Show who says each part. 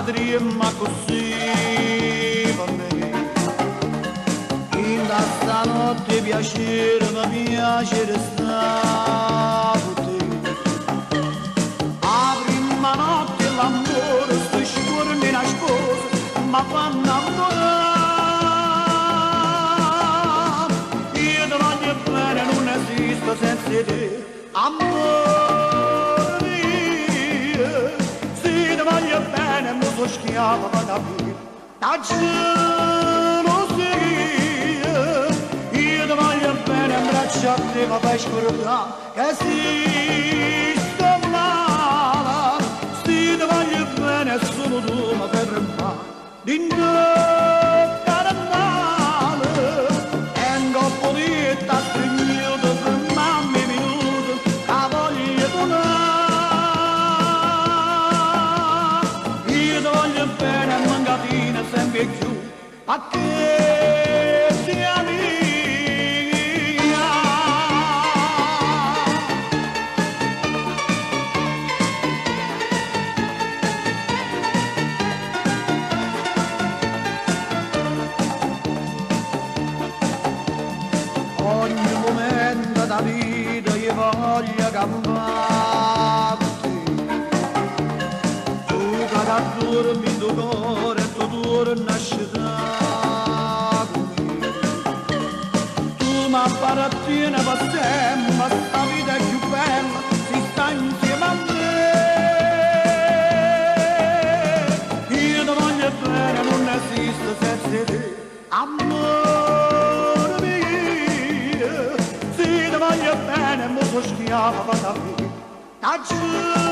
Speaker 1: andremo così per me. In da stanotte piacere, mi piace restare con te. La prima notte l'amore, sto scorno in sposa, ma fa innamorare. Io ti voglio bene, non esisto senza te, amore mio. Se ti voglio bene, mi sono schiava da qui, da gelosia. Io ti voglio bene, abbracciarti, ma fai scordare che esisto male. Se ti voglio bene, solo tu mi fai tremare. D'indoccare male, e un colpo di testa stringito per mammi minuti, la voglio donare. Io ti voglio bene, mancatina sempre più, a che sia mia. Ogni momento da vita io voglio campare con te. Tu che da dormi in tuo cuore, tu torni a scendere con me. Tu mi appartieni per sempre, ma sta vita è più bella se sta insieme a me. Io ti voglio bene, non esiste senza te, amore mio. Se ti voglio bene, mo so schiava da qui, da giù.